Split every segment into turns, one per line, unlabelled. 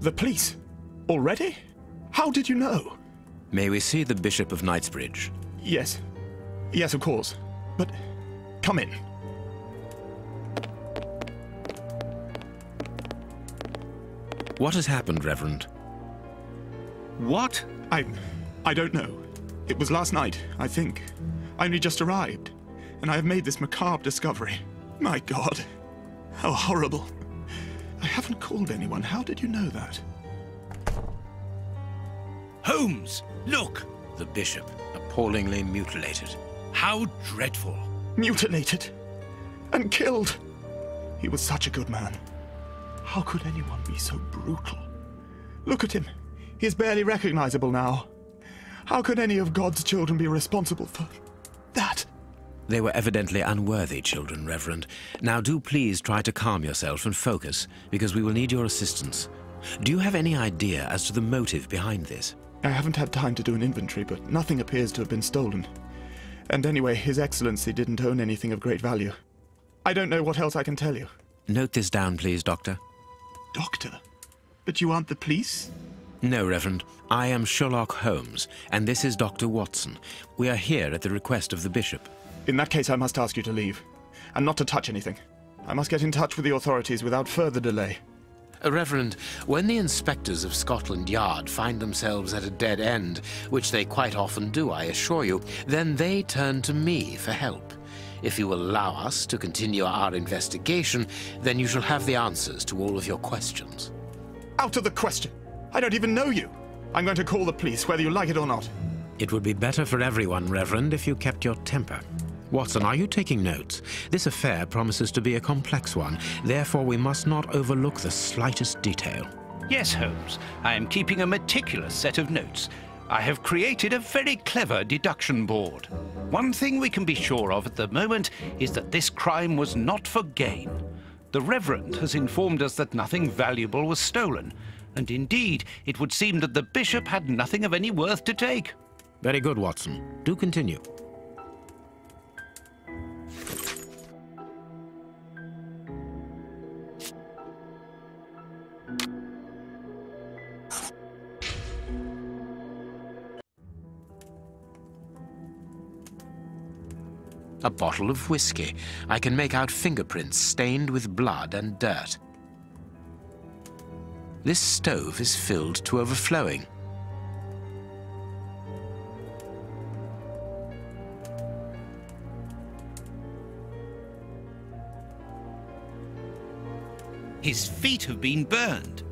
The police? Already? How did you know?
May we see the Bishop of Knightsbridge?
Yes. Yes, of course. But come in.
What has happened, Reverend?
What?
I don't know. It was last night, I think. I only just arrived, and I have made this macabre discovery. My God. How horrible. I haven't called anyone. How did you know that?
Holmes, look!
The Bishop, appallingly mutilated.
How dreadful.
Mutilated. And killed. He was such a good man. How could anyone be so brutal? Look at him. He is barely recognizable now. How could any of God's children be responsible for that?
They were evidently unworthy children, Reverend. Now do please try to calm yourself and focus, because we will need your assistance. Do you have any idea as to the motive behind this?
I haven't had time to do an inventory, but nothing appears to have been stolen. And anyway, His Excellency didn't own anything of great value. I don't know what else I can tell you.
Note this down, please, Doctor.
Doctor? But you aren't the police?
No, Reverend. I am Sherlock Holmes, and this is Dr. Watson. We are here at the request of the Bishop.
In that case, I must ask you to leave, and not to touch anything. I must get in touch with the authorities without further delay.
Reverend, when the inspectors of Scotland Yard find themselves at a dead end, which they quite often do, I assure you, then they turn to me for help. If you will allow us to continue our investigation, then you shall have the answers to all of your questions.
Out of the question! I don't even know you! I'm going to call the police, whether you like it or not.
It would be better for everyone, Reverend, if you kept your temper. Watson, are you taking notes? This affair promises to be a complex one, therefore we must not overlook the slightest detail.
Yes, Holmes. I am keeping a meticulous set of notes. I have created a very clever deduction board. One thing we can be sure of at the moment is that this crime was not for gain. The Reverend has informed us that nothing valuable was stolen, and indeed, it would seem that the Bishop had nothing of any worth to take.
Very good, Watson. Do continue. A bottle of whiskey. I can make out fingerprints stained with blood and dirt. This stove is filled to overflowing.
His feet have been burned.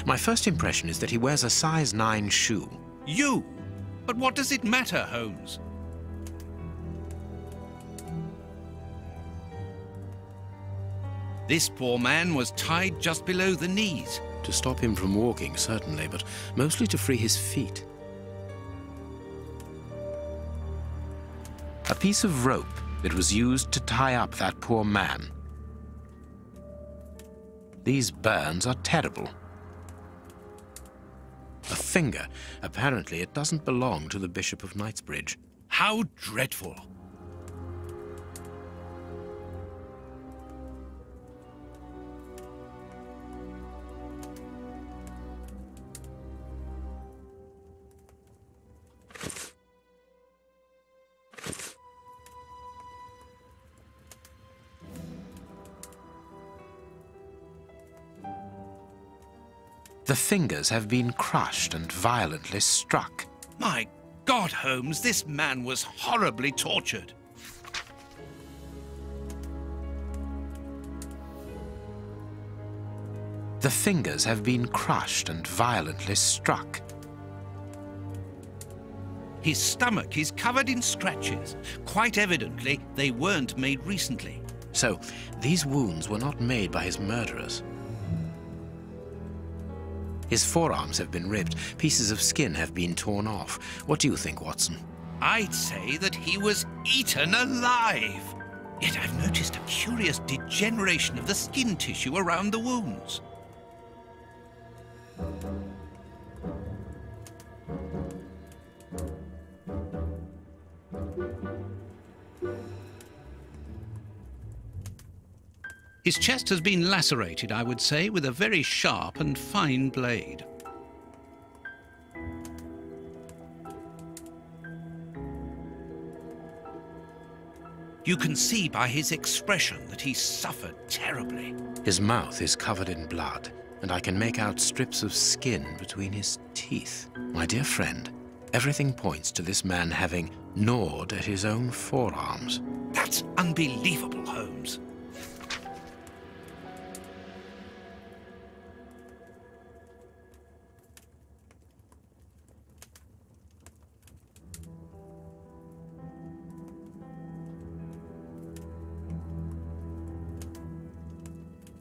My first impression is that he wears a size 9 shoe.
You? But what does it matter, Holmes? This poor man was tied just below the knees.
To stop him from walking, certainly, but mostly to free his feet. A piece of rope that was used to tie up that poor man. These burns are terrible. A finger. Apparently it doesn't belong to the Bishop of Knightsbridge.
How dreadful.
The fingers have been crushed and violently struck.
My God, Holmes, this man was horribly tortured.
The fingers have been crushed and violently struck.
His stomach is covered in scratches. Quite evidently, they weren't made recently.
So, these wounds were not made by his murderers. His forearms have been ripped, pieces of skin have been torn off. What do you think, Watson?
I'd say that he was eaten alive. Yet I've noticed a curious degeneration of the skin tissue around the wounds. His chest has been lacerated, I would say, with a very sharp and fine blade. You can see by his expression that he suffered terribly.
His mouth is covered in blood, and I can make out strips of skin between his teeth. My dear friend, everything points to this man having gnawed at his own forearms.
That's unbelievable, Holmes.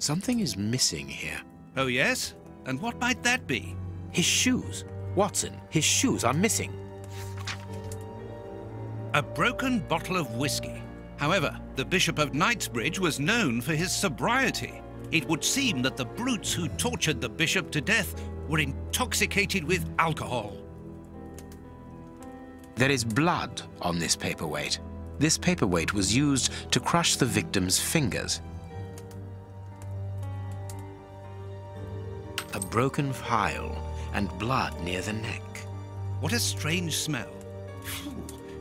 Something is missing here.
Oh, yes? And what might that be?
His shoes. Watson, his shoes are missing.
A broken bottle of whiskey. However, the Bishop of Knightsbridge was known for his sobriety. It would seem that the brutes who tortured the bishop to death were intoxicated with alcohol.
There is blood on this paperweight. This paperweight was used to crush the victim's fingers. A broken phial and blood near the neck.
What a strange smell. Phew.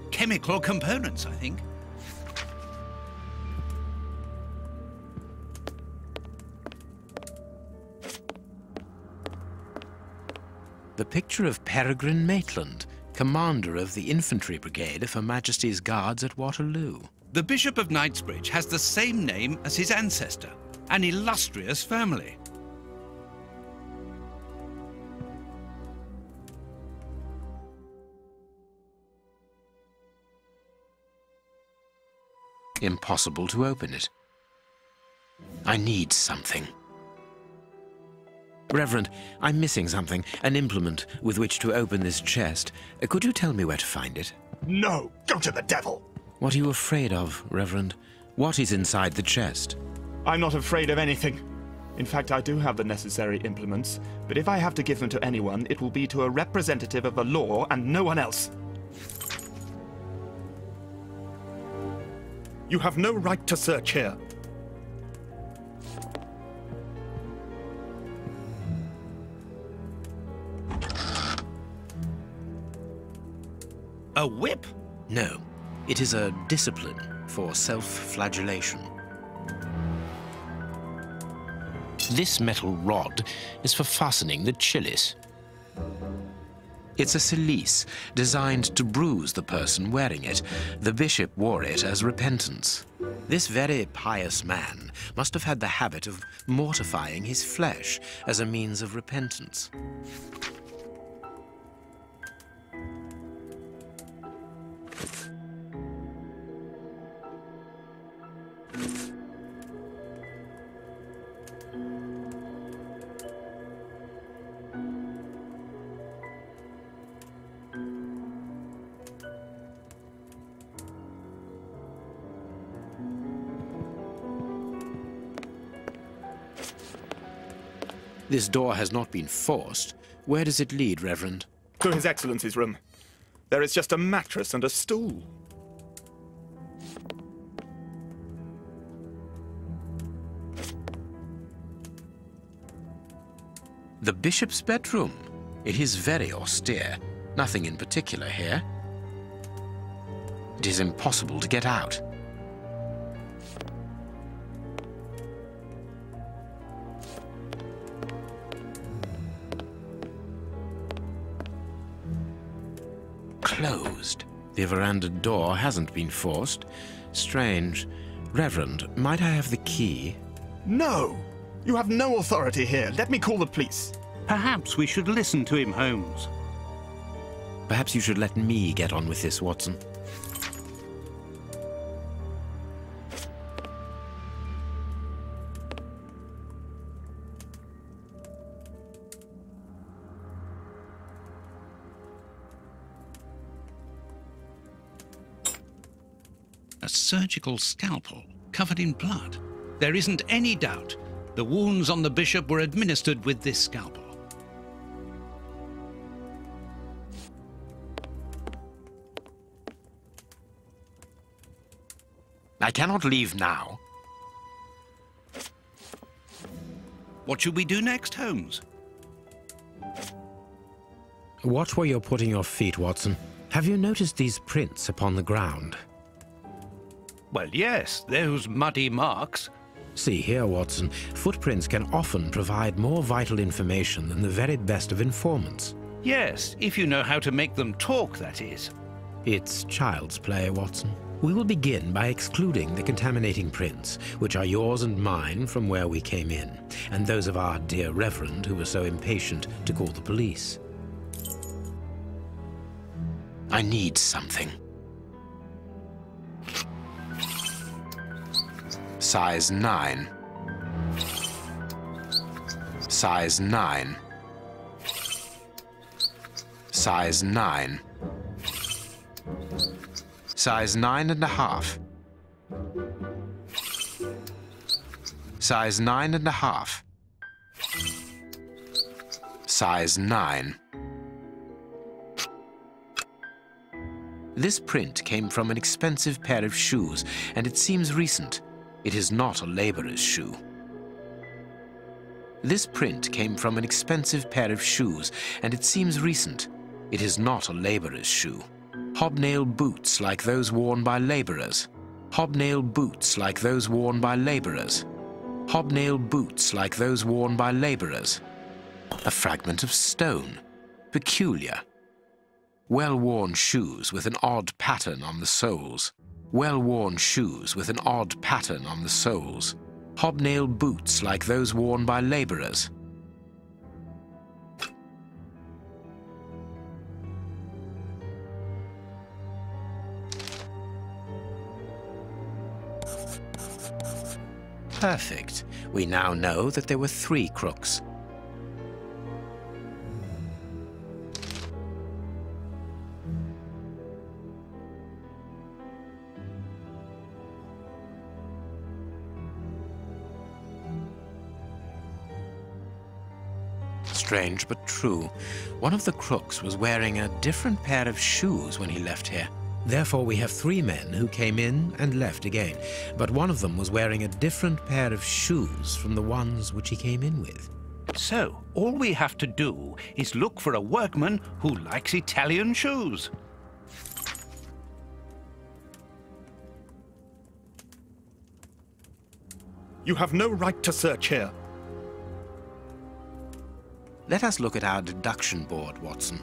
Chemical components, I think.
The picture of Peregrine Maitland, commander of the infantry brigade of Her Majesty's Guards at Waterloo.
The Bishop of Knightsbridge has the same name as his ancestor, an illustrious family.
Impossible to open it. I need something. Reverend, I'm missing something, an implement with which to open this chest. Could you tell me where to find it?
No! Go to the devil!
What are you afraid of, Reverend? What is inside the chest?
I'm not afraid of anything. In fact, I do have the necessary implements, but if I have to give them to anyone, it will be to a representative of the law and no one else. You have no right to search here.
A whip?
No, it is a discipline for self-flagellation. This metal rod is for fastening the chilies. It's a cilice designed to bruise the person wearing it. The bishop wore it as repentance. This very pious man must have had the habit of mortifying his flesh as a means of repentance. This door has not been forced. Where does it lead, Reverend?
To His Excellency's room. There is just a mattress and a stool.
The bishop's bedroom. It is very austere. Nothing in particular here. It is impossible to get out. Closed. The veranda door hasn't been forced. Strange. Reverend, might I have the key?
No! You have no authority here. Let me call the police.
Perhaps we should listen to him, Holmes.
Perhaps you should let me get on with this, Watson.
A surgical scalpel covered in blood. There isn't any doubt the wounds on the bishop were administered with this scalpel.
I cannot leave now.
What should we do next, Holmes?
Watch where you're putting your feet, Watson. Have you noticed these prints upon the ground?
Well, yes, those muddy marks.
See here, Watson. Footprints can often provide more vital information than the very best of informants.
Yes, if you know how to make them talk, that is.
It's child's play, Watson. We will begin by excluding the contaminating prints, which are yours and mine from where we came in, and those of our dear Reverend who was so impatient to call the police. I need something. Size 9. Size 9. Size 9. Size 9.5. Size 9.5. Size 9. This print came from an expensive pair of shoes, and it seems recent. It is not a laborer's shoe. This print came from an expensive pair of shoes, and it seems recent. It is not a laborer's shoe. Hobnail boots like those worn by laborers. Hobnail boots like those worn by laborers. Hobnail boots like those worn by laborers. A fragment of stone. Peculiar. Well-worn shoes with an odd pattern on the soles. Well-worn shoes with an odd pattern on the soles. Hobnail boots like those worn by laborers. Perfect. We now know that there were 3 crooks. Strange but true. One of the crooks was wearing a different pair of shoes when he left here. Therefore, we have 3 men who came in and left again, but one of them was wearing a different pair of shoes from the ones which he came in with.
So, all we have to do is look for a workman who likes Italian shoes.
You have no right to search here.
Let us look at our deduction board, Watson.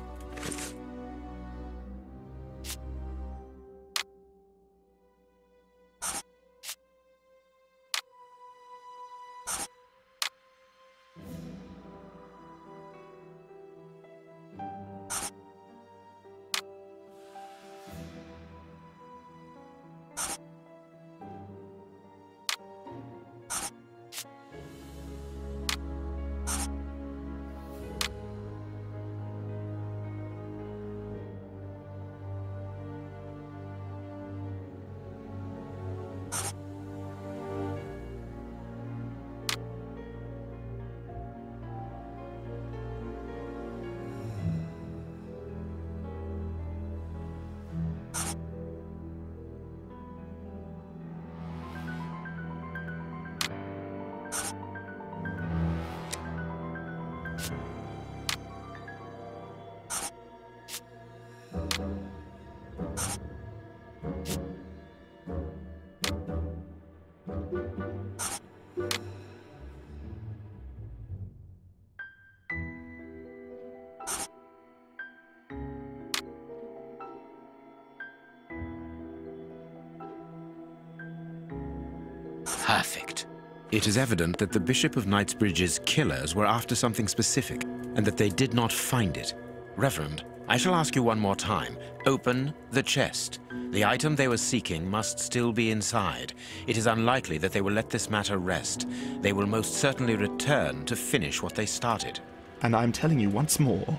Perfect. It is evident that the Bishop of Knightsbridge's killers were after something specific, and that they did not find it. Reverend, I shall ask you one more time. Open the chest. The item they were seeking must still be inside. It is unlikely that they will let this matter rest. They will most certainly return to finish what they started.
And I'm telling you once more,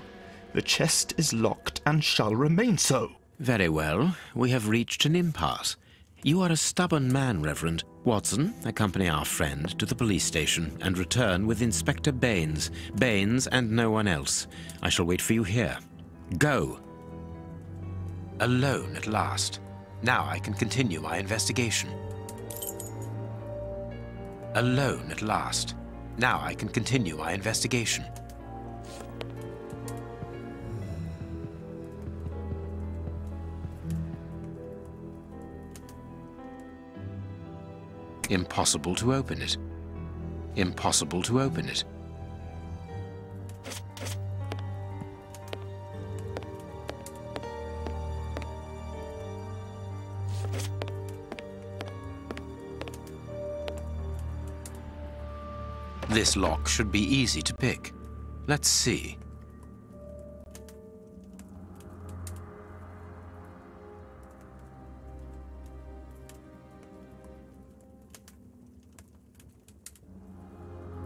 the chest is locked and shall remain so.
Very well. We have reached an impasse. You are a stubborn man, Reverend. Watson, accompany our friend to the police station and return with Inspector Baines. Baines and no one else. I shall wait for you here. Go. Alone at last. Now I can continue my investigation. Alone at last. Now I can continue my investigation. Impossible to open it. Impossible to open it. This lock should be easy to pick. Let's see.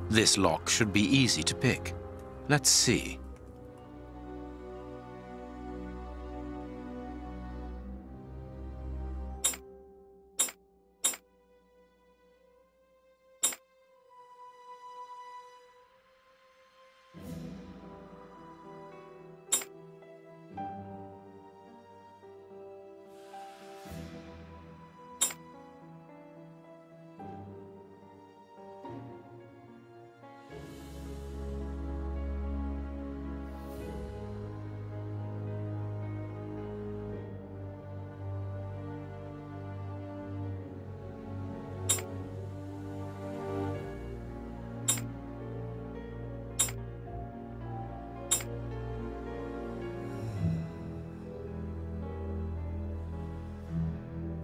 This lock should be easy to pick. Let's see.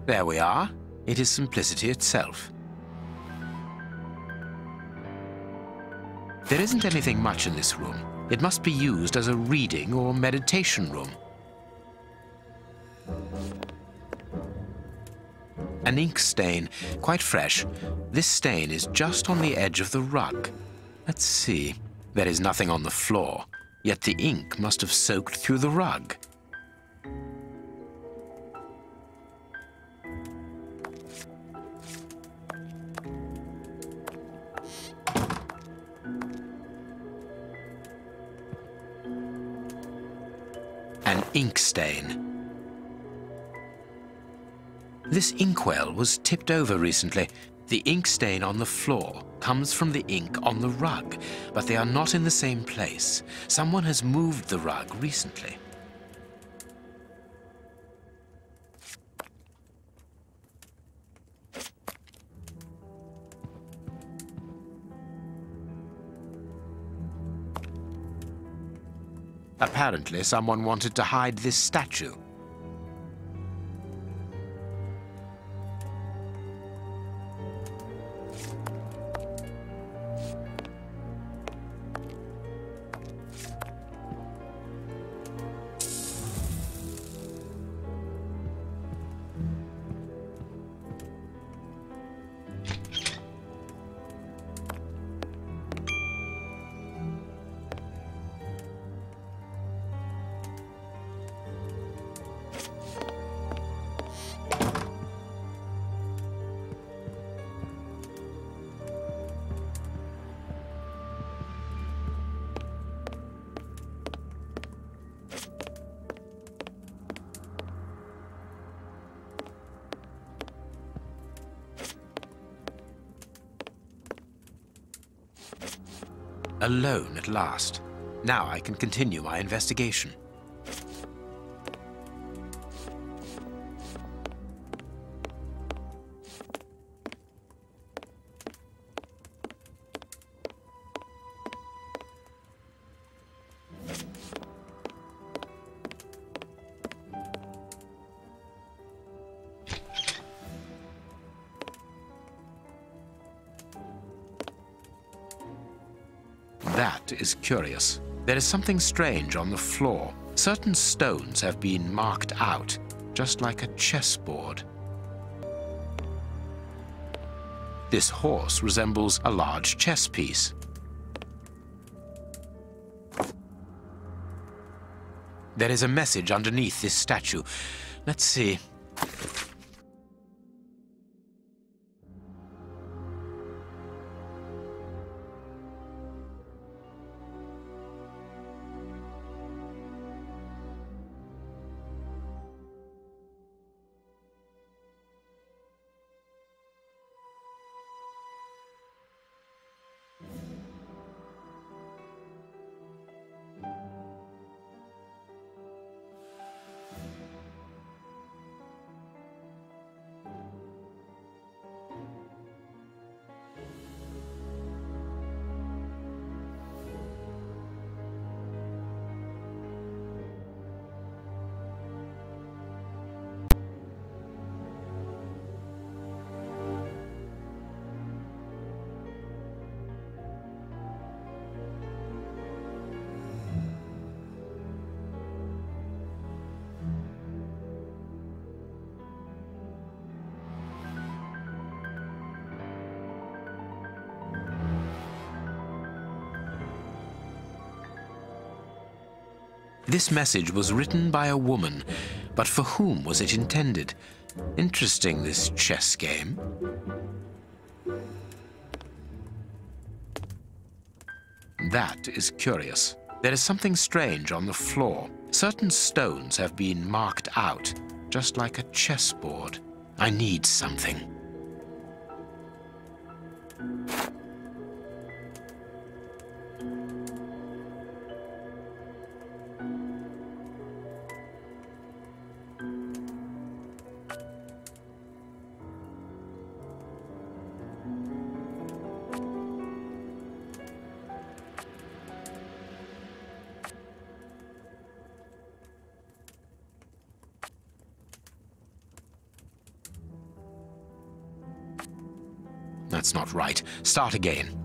There we are. It is simplicity itself. There isn't anything much in this room. It must be used as a reading or meditation room. An ink stain, quite fresh. This stain is just on the edge of the rug. Let's see. There is nothing on the floor, yet the ink must have soaked through the rug. An ink stain. This inkwell was tipped over recently. The ink stain on the floor comes from the ink on the rug, but they are not in the same place. Someone has moved the rug recently. Apparently, someone wanted to hide this statue. Alone at last. Now I can continue my investigation. That is curious. There is something strange on the floor. Certain stones have been marked out, just like a chessboard. This horse resembles a large chess piece. There is a message underneath this statue. Let's see. This message was written by a woman, but for whom was it intended? Interesting, this chess game. That is curious. There is something strange on the floor. Certain stones have been marked out, just like a chessboard. I need something. That's not right. Start again.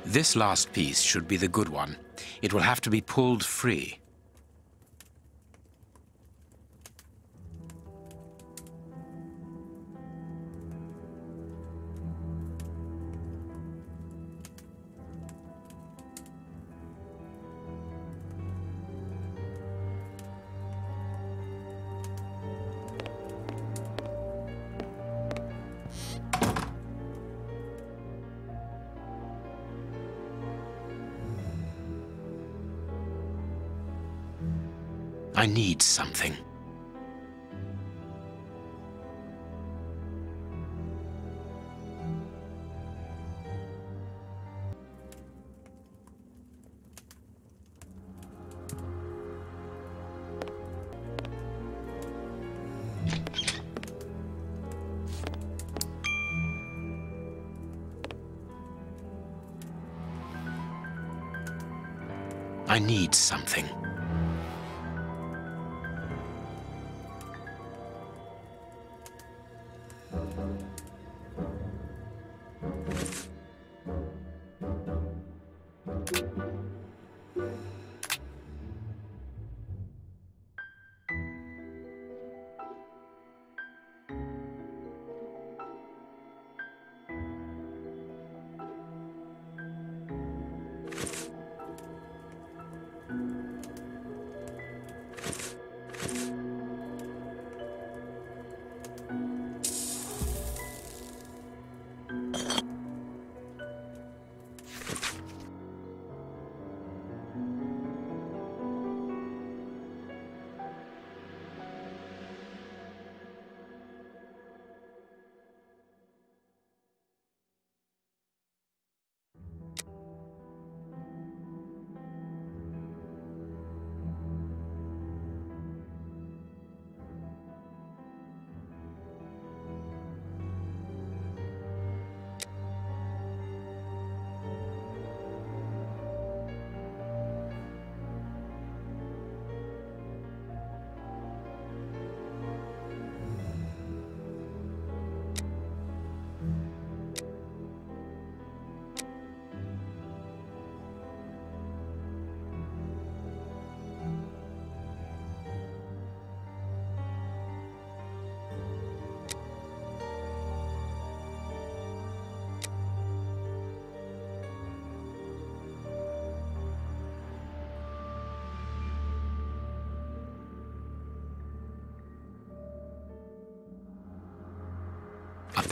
This last piece should be the good one. It will have to be pulled free. I need something. I need something.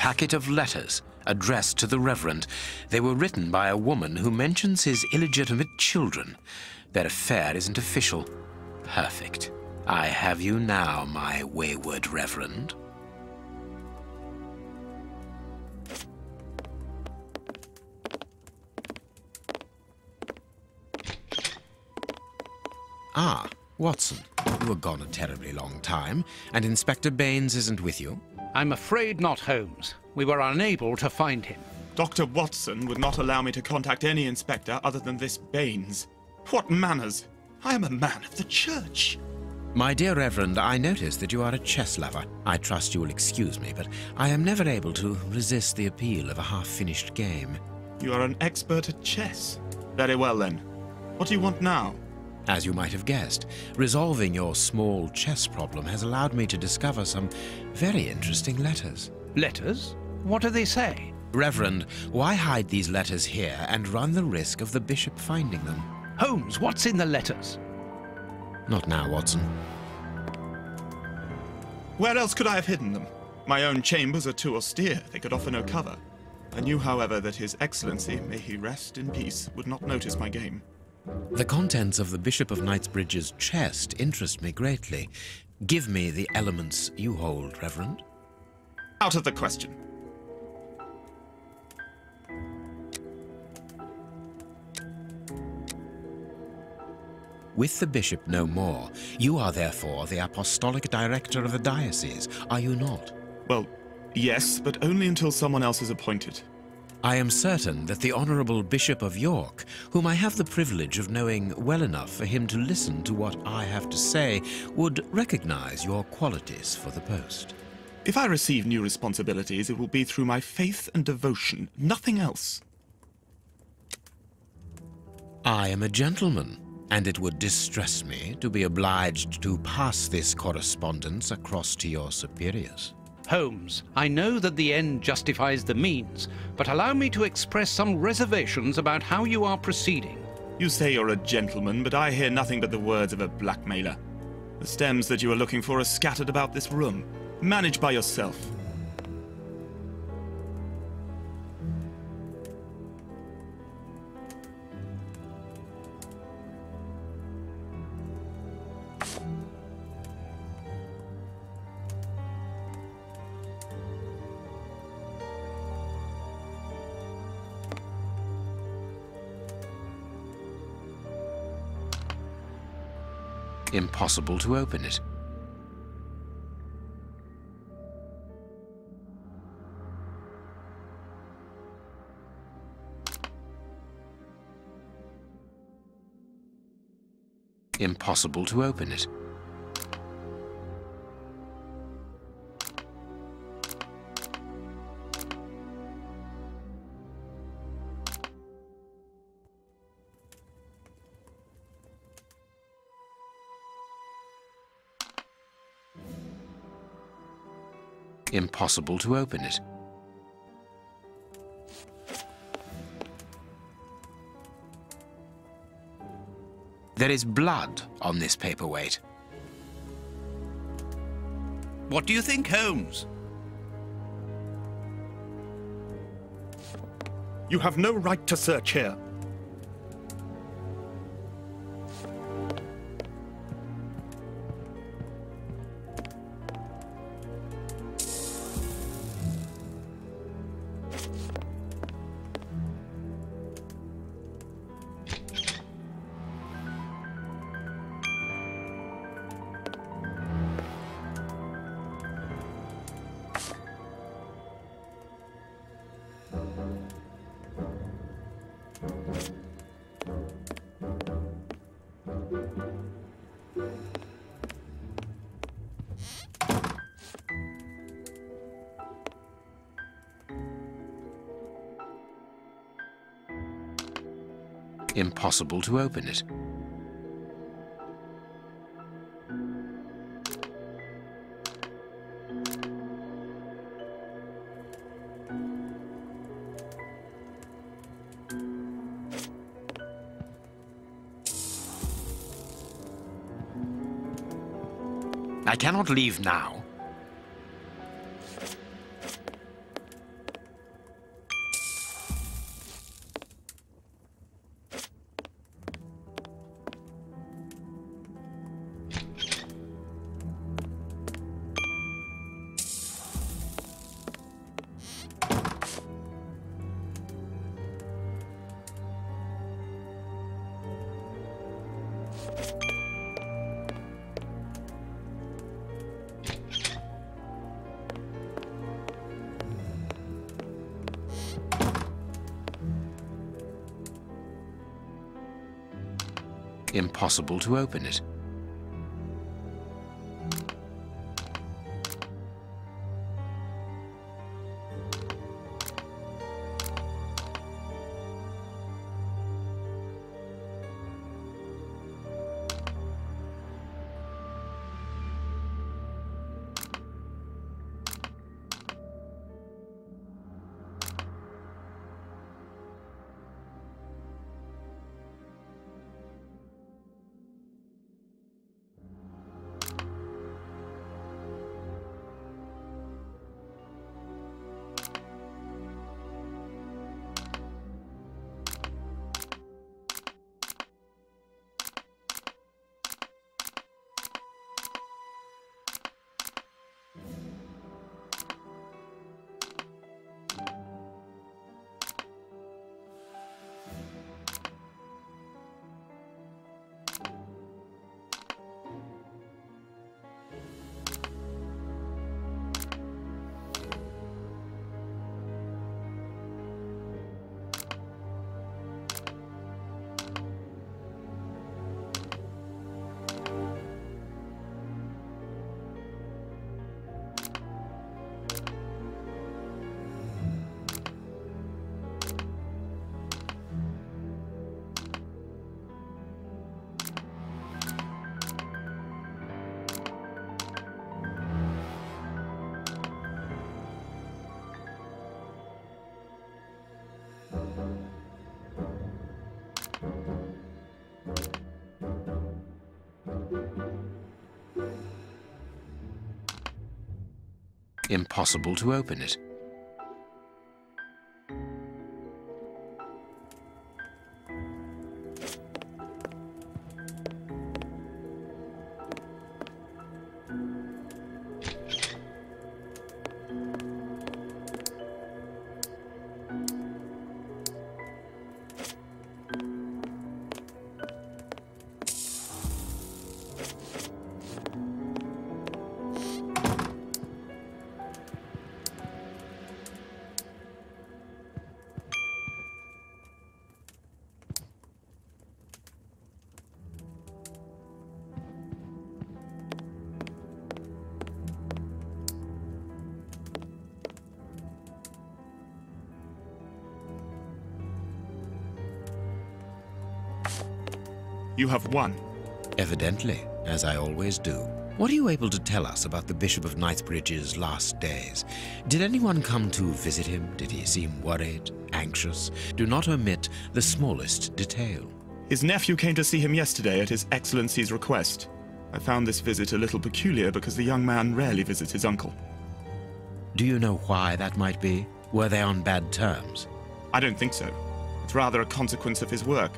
packet of letters addressed to the Reverend. They were written by a woman who mentions his illegitimate children. Their affair isn't official. Perfect. I have you now, my wayward Reverend. Ah, Watson. You were gone a terribly long time, and Inspector Baines isn't with you.
I'm afraid not, Holmes. We were unable to find him.
Dr. Watson would not allow me to contact any inspector other than this Baines. What manners! I am a man of the church.
My dear Reverend, I notice that you are a chess lover. I trust you will excuse me, but I am never able to resist the appeal of a half-finished game.
You are an expert at chess. Very well, then. What do you want now?
As you might have guessed, resolving your small chess problem has allowed me to discover some very interesting letters.
Letters? What do they say?
Reverend, why hide these letters here and run the risk of the bishop finding them?
Holmes, what's in the letters?
Not now, Watson.
Where else could I have hidden them? My own chambers are too austere. They could offer no cover. I knew, however, that His Excellency, may he rest in peace, would not notice my game.
The contents of the Bishop of Knightsbridge's chest interest me greatly. Give me the elements you hold, Reverend.
Out of the question.
With the bishop no more, you are therefore the apostolic director of the diocese, are you not?
Well, yes, but only until someone else is appointed.
I am certain that the Honourable Bishop of York, whom I have the privilege of knowing well enough for him to listen to what I have to say, would recognise your qualities for the post.
If I receive new responsibilities, it will be through my faith and devotion, nothing else.
I am a gentleman, and it would distress me to be obliged to pass this correspondence across to your superiors.
Holmes, I know that the end justifies the means, but allow me to express some reservations about how you are proceeding.
You say you're a gentleman, but I hear nothing but the words of a blackmailer. The stems that you are looking for are scattered about this room. Manage by yourself.
Impossible to open it. Impossible to open it. Impossible to open it. There is blood on this paperweight.
What do you think, Holmes?
You have no right to search here.
Impossible to open it. I cannot leave now. Impossible to open it. Impossible to open it.
You have won.
Evidently, as I always do. What are you able to tell us about the Bishop of Knightsbridge's last days? Did anyone come to visit him? Did he seem worried, anxious? Do not omit the smallest detail.
His nephew came to see him yesterday at His Excellency's request. I found this visit a little peculiar because the young man rarely visits his uncle.
Do you know why that might be? Were they on bad terms?
I don't think so. It's rather a consequence of his work.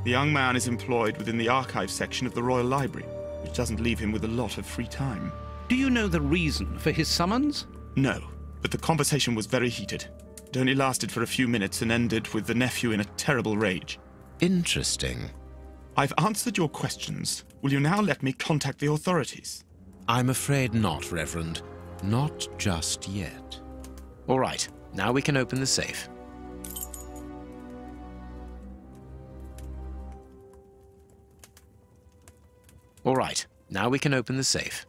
The young man is employed within the archive section of the Royal Library, which doesn't leave him with a lot of free time.
Do you know the reason for his summons?
No, but the conversation was very heated. It only lasted for a few minutes and ended with the nephew in a terrible rage.
Interesting.
I've answered your questions. Will you now let me contact the authorities?
I'm afraid not, Reverend. Not just yet. All right, now we can open the safe. All right, now we can open the safe.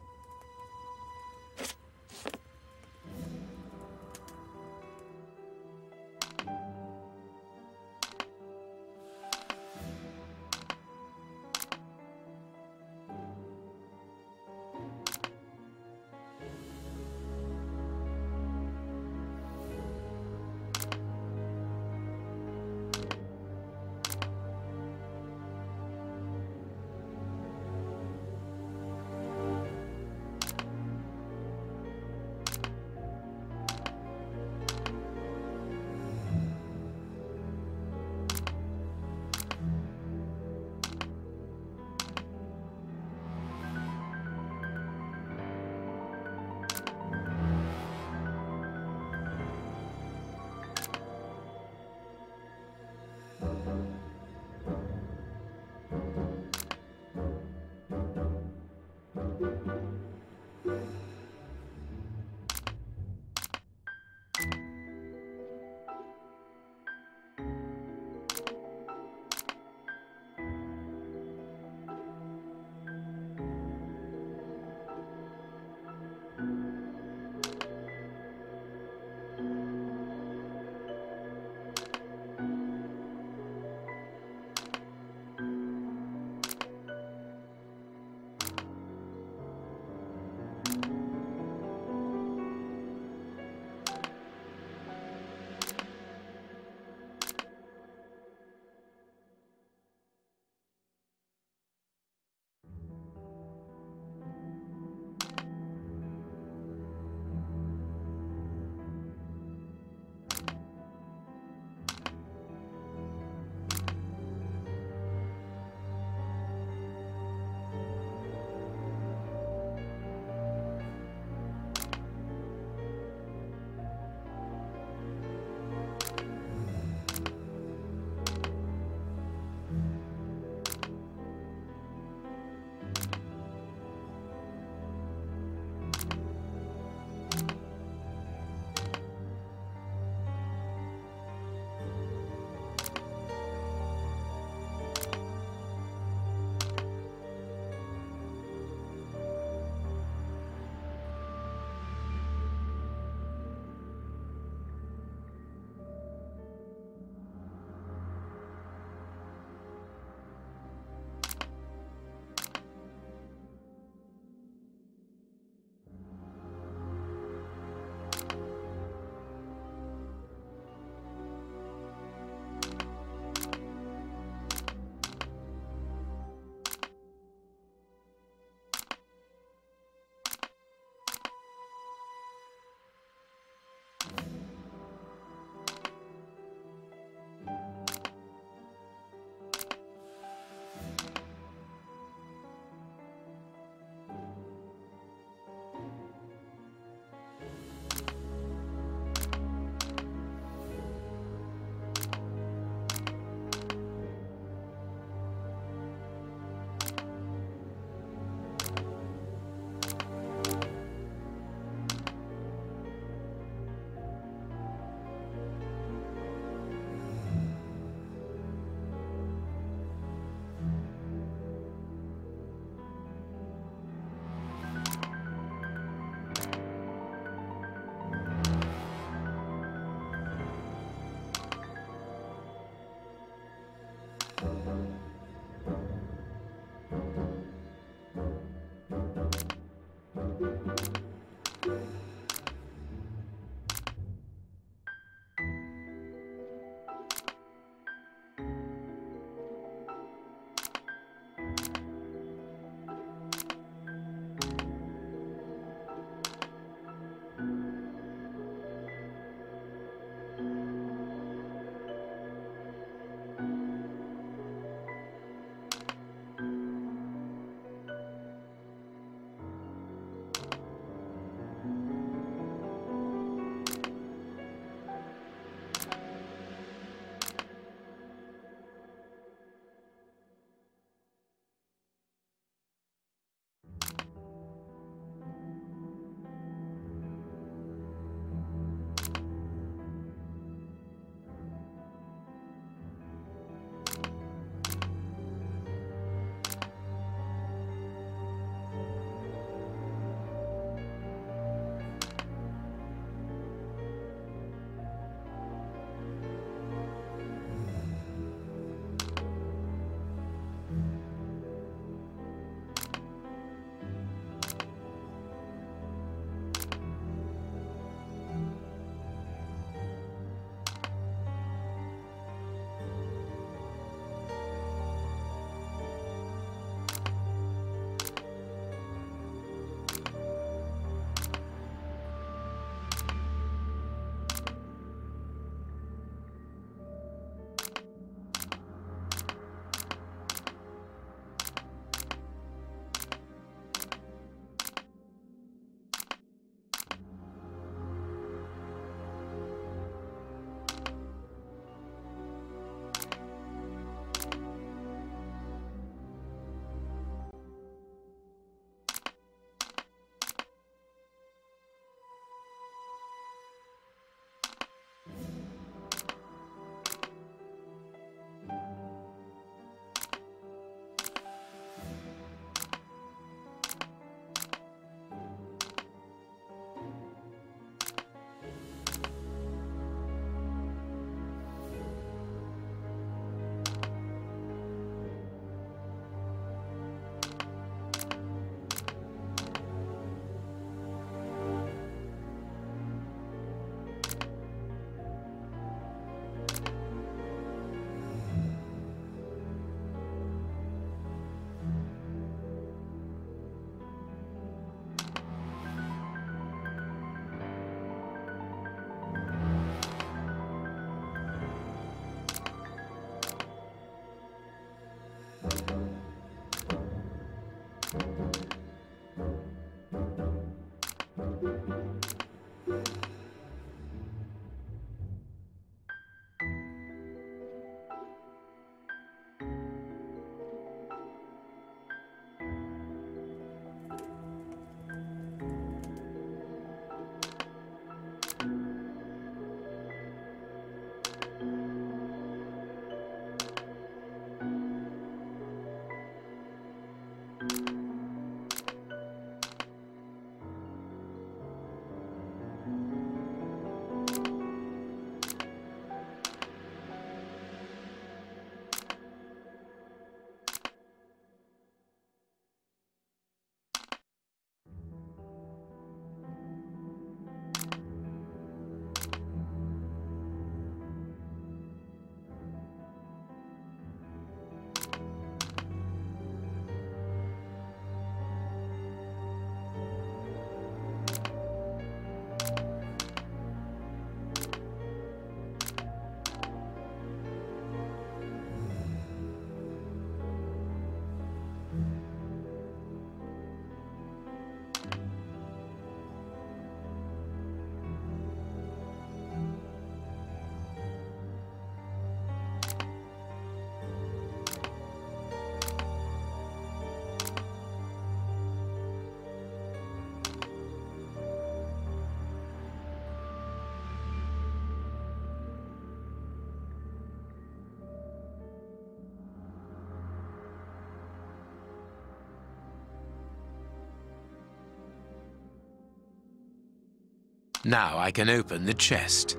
Now I can open the chest.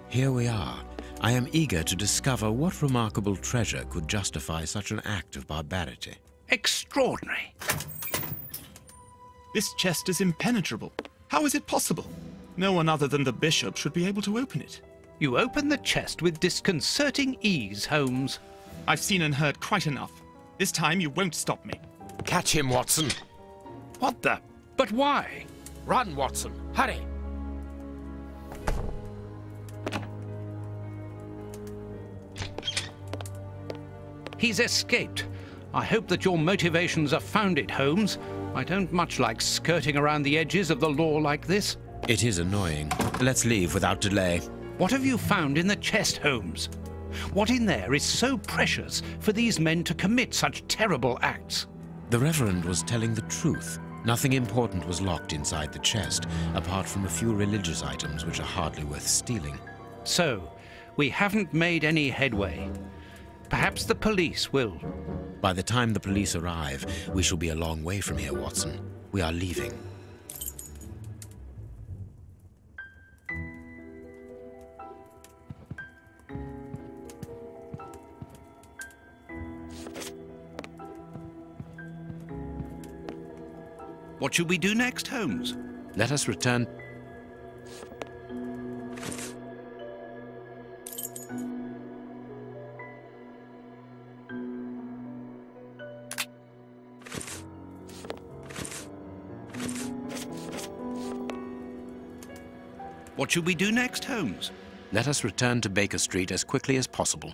Here we are. I am eager to discover what remarkable treasure could justify such an act of barbarity.
Extraordinary.
This chest is impenetrable. How is it possible? No one other than the bishop should be able to open it.
You open the chest with disconcerting ease, Holmes.
I've seen and heard quite enough. This time you won't stop me.
Catch him, Watson.
What the? But why?
Run, Watson. Hurry.
He's escaped. I hope that your motivations are founded, Holmes. I don't much like skirting around the edges of the law like this.
It is annoying. Let's leave without delay.
What have you found in the chest, Holmes? What in there is so precious for these men to commit such terrible acts?
The Reverend was telling the truth. Nothing important was locked inside the chest, apart from a few religious items which are hardly worth stealing.
So, we haven't made any headway. Perhaps the police will.
By the time the police arrive, we shall be a long way from here, Watson. We are leaving.
What should we do next, Holmes?
Let us return.
What should we do next, Holmes?
Let us return to Baker Street as quickly as possible.